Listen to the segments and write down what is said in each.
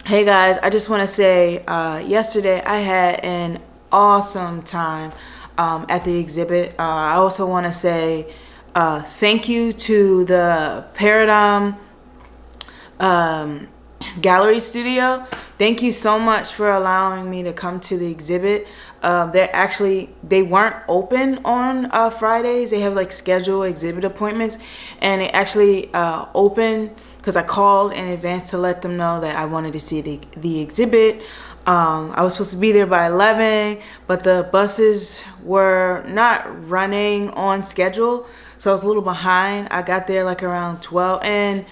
Hey guys, I just want to say yesterday I had an awesome time at the exhibit. I also want to say thank you to the Paradigm Gallery Studio. Thank you so much for allowing me to come to the exhibit. They weren't open on Fridays. They have like scheduled exhibit appointments, and they actually open because I called in advance to let them know that I wanted to see the exhibit. I was supposed to be there by 11, but the buses were not running on schedule, so I was a little behind. I got there like around 12, and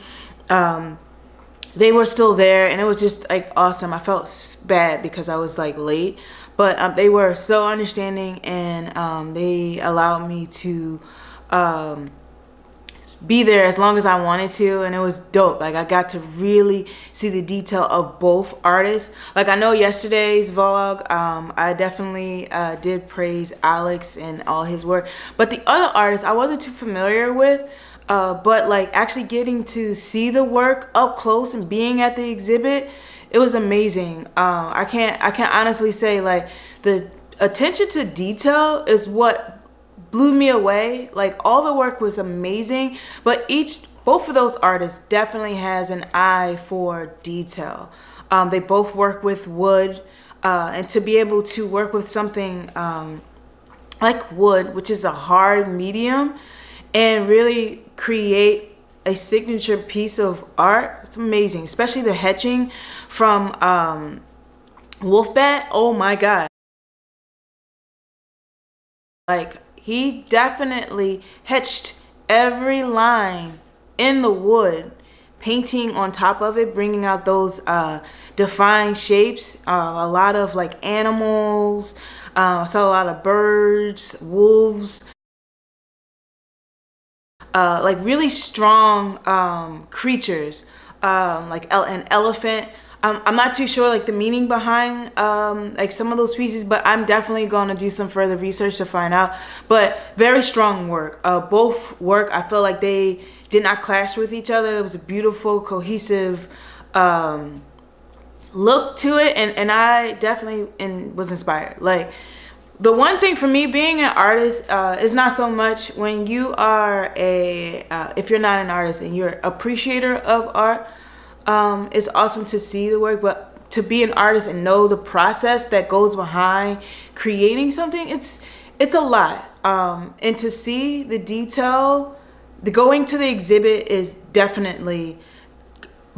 they were still there, and it was just like awesome. I felt bad because I was like late, but they were so understanding, and they allowed me to be there as long as I wanted to, and it was dope. Like I got to really see the detail of both artists. Like I know yesterday's vlog, I definitely did praise Alex and all his work, but the other artists I wasn't too familiar with. But like actually getting to see the work up close and being at the exhibit, it was amazing. I can't honestly say, like, the attention to detail is what blew me away. Like all the work was amazing, but both of those artists definitely has an eye for detail. They both work with wood, and to be able to work with something like wood, which is a hard medium, and really create a signature piece of art, it's amazing. Especially the etching from Wolfbat. Oh my god, like he definitely etched every line in the wood, painting on top of it, bringing out those defined shapes. A lot of like animals, I saw a lot of birds, wolves, like really strong creatures, like an elephant. I'm not too sure like the meaning behind like some of those pieces, but I'm definitely going to do some further research to find out. But very strong work. Both work, I feel like they did not clash with each other. It was a beautiful, cohesive look to it, and I definitely was inspired. Like the one thing for me being an artist is not so much when you are if you're not an artist and you're an appreciator of art, it's awesome to see the work, but to be an artist and know the process that goes behind creating something, it's a lot. And to see the detail, the going to the exhibit is definitely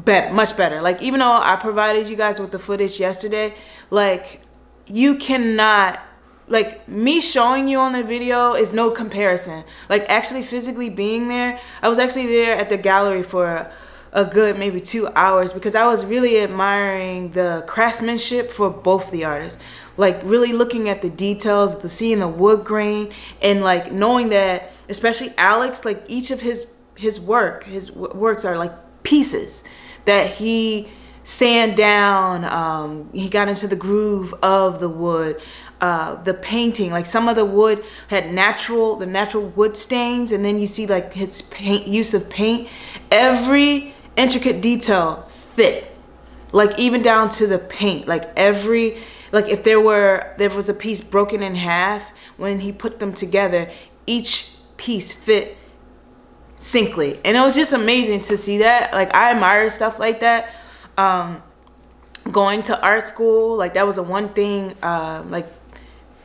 much better. Like even though I provided you guys with the footage yesterday, like you cannot, like me showing you on the video is no comparison. Like actually physically being there, I was actually there at the gallery for a good maybe 2 hours because I was really admiring the craftsmanship for both the artists. Like really looking at the details, seeing the wood grain, and like knowing that especially Alex, like each of his works are like pieces that he sand down. He got into the groove of the wood. The painting, like some of the wood had the natural wood stains, and then you see like his use of paint. Every intricate detail fit, like even down to the paint. Like if there was a piece broken in half, when he put them together, each piece fit syncly, and it was just amazing to see that. Like I admire stuff like that. Going to art school, like that was a one thing, like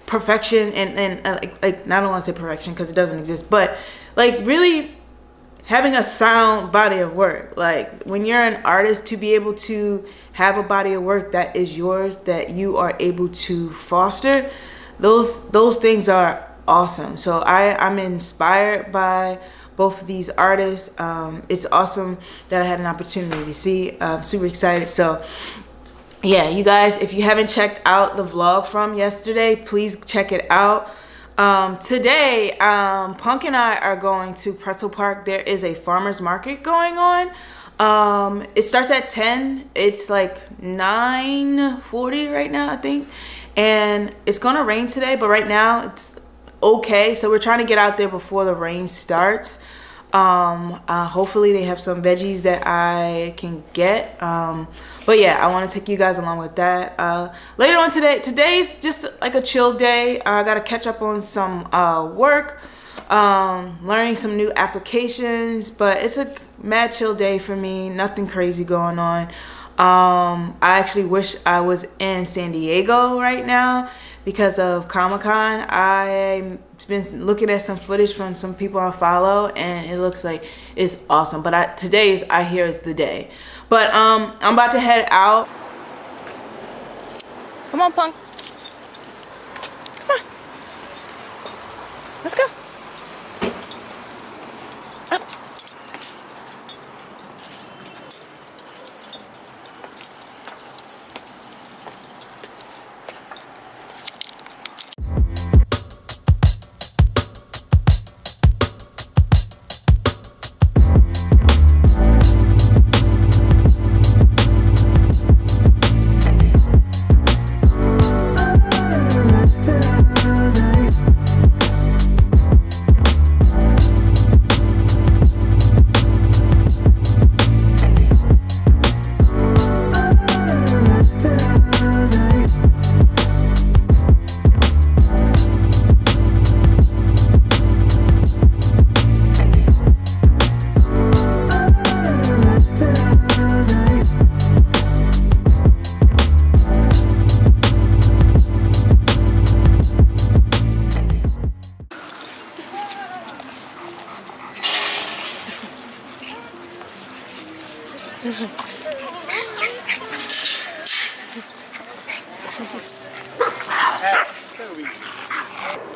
perfection, and like I don't want to say perfection because it doesn't exist, but like really having a sound body of work. Like when you're an artist, to be able to have a body of work that is yours, that you are able to foster, those things are awesome. So I'm inspired by both of these artists. It's awesome that I had an opportunity to see. I'm super excited. So yeah, you guys, if you haven't checked out the vlog from yesterday, please check it out. Today, Punk and I are going to Pretzel Park. There is a farmer's market going on. It starts at 10. It's like 9:40 right now, I think. And it's gonna rain today, but right now it's okay. So we're trying to get out there before the rain starts. Hopefully they have some veggies that I can get. But yeah, I want to take you guys along with that. Later on today's just like a chill day. I got to catch up on some work, learning some new applications, but it's a mad chill day for me. Nothing crazy going on. I actually wish I was in San Diego right now because of Comic-Con. I've been looking at some footage from some people I follow, and it looks like it's awesome. But I hear is the day. But I'm about to head out. Come on, Punk. Come on. Let's go. Up.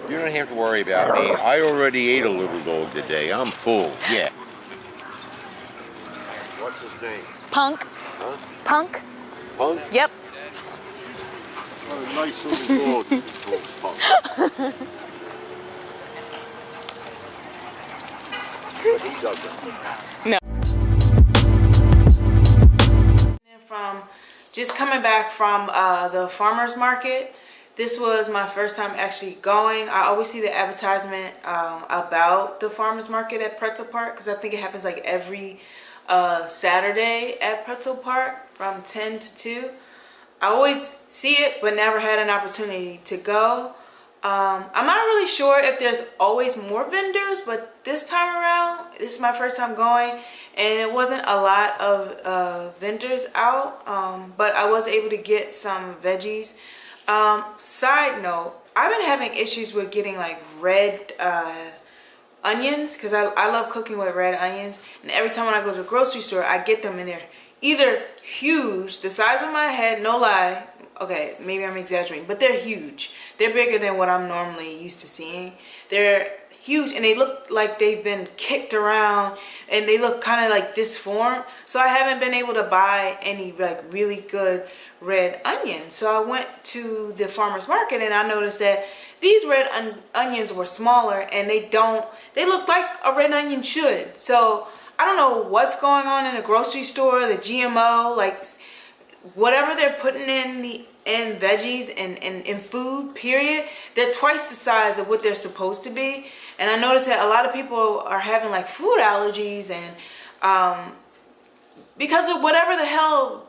You don't have to worry about me. I already ate a little dog today. I'm full. Yeah. What's his name? Punk. Huh? Punk. Punk? Yep. Oh, nice little dog. Punk. But he doesn't. No. From just coming back from the farmer's market. This was my first time actually going. I always see the advertisement about the farmer's market at Pretzel Park because I think it happens like every Saturday at Pretzel Park from 10 to 2. I always see it but never had an opportunity to go. I'm not really sure if there's always more vendors, but this time around, this is my first time going, and it wasn't a lot of vendors out, but I was able to get some veggies. Side note, I've been having issues with getting like red onions because I love cooking with red onions, and every time when I go to the grocery store, I get them and they're either huge, the size of my head, no lie. Okay, maybe I'm exaggerating, but they're huge. They're bigger than what I'm normally used to seeing. They're huge and they look like they've been kicked around and they look kind of like disformed. So I haven't been able to buy any like really good red onions. So I went to the farmer's market and I noticed that these red onions were smaller and they look like a red onion should. So I don't know what's going on in the grocery store, the GMO, like whatever they're putting in veggies and in food, period, they're twice the size of what they're supposed to be. And I noticed that a lot of people are having like food allergies and because of whatever the hell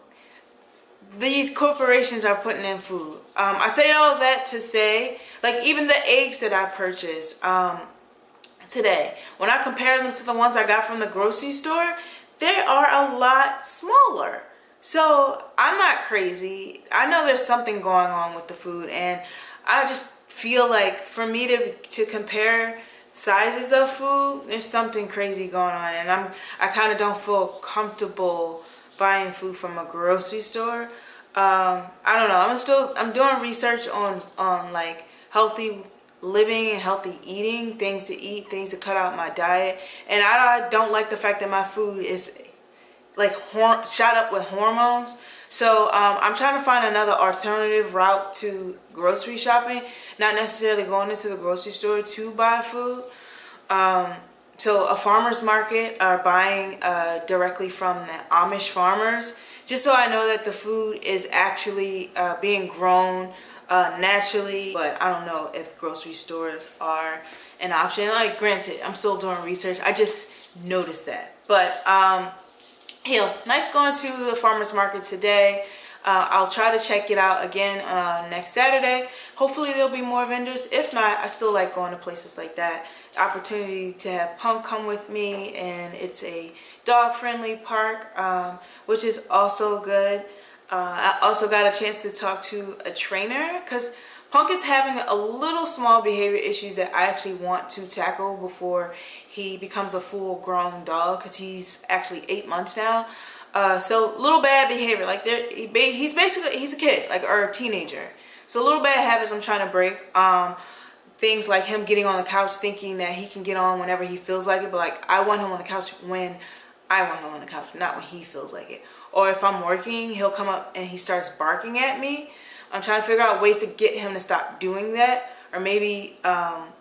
these corporations are putting in food. I say all that to say, like even the eggs that I purchased today, when I compare them to the ones I got from the grocery store, they are a lot smaller. So I'm not crazy. I know there's something going on with the food, and I just feel like for me to compare sizes of food, there's something crazy going on, and I kind of don't feel comfortable buying food from a grocery store. I don't know. I'm doing research on like healthy living and healthy eating, things to eat, things to cut out my diet, and I don't like the fact that my food is like shot up with hormones. So I'm trying to find another alternative route to grocery shopping, not necessarily going into the grocery store to buy food. So a farmer's market or buying directly from the Amish farmers, just so I know that the food is actually being grown naturally. But I don't know if grocery stores are an option. Like granted, I'm still doing research. I just notice that. But nice going to the farmer's market today. I'll try to check it out again next Saturday. Hopefully there'll be more vendors. If not, I still like going to places like that. Opportunity to have Punk come with me, and it's a dog-friendly park, which is also good. I also got a chance to talk to a trainer because Punk is having a little small behavior issues that I actually want to tackle before he becomes a full-grown dog, because he's actually 8 months now. So little bad behavior, like he's a kid, like, or a teenager. So little bad habits I'm trying to break. Things like him getting on the couch thinking that he can get on whenever he feels like it, but like I want him on the couch when I want him on the couch, not when he feels like it. Or if I'm working, he'll come up and he starts barking at me. I'm trying to figure out ways to get him to stop doing that. Or maybe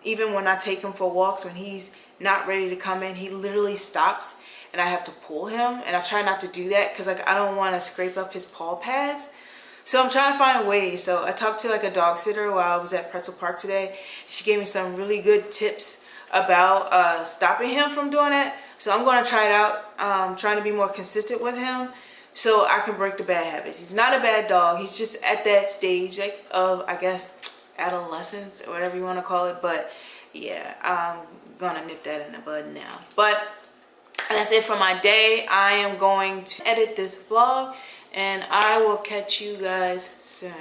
even when I take him for walks, when he's not ready to come in, he literally stops and I have to pull him. And I try not to do that because like I don't want to scrape up his paw pads. So I'm trying to find ways. So I talked to like a dog sitter while I was at Pretzel Park today. And she gave me some really good tips about stopping him from doing that. So I'm going to try it out, trying to be more consistent with him so I can break the bad habits. He's not a bad dog. He's just at that stage like, of, I guess, adolescence or whatever you want to call it. But yeah, I'm going to nip that in the bud now. But that's it for my day. I am going to edit this vlog and I will catch you guys soon.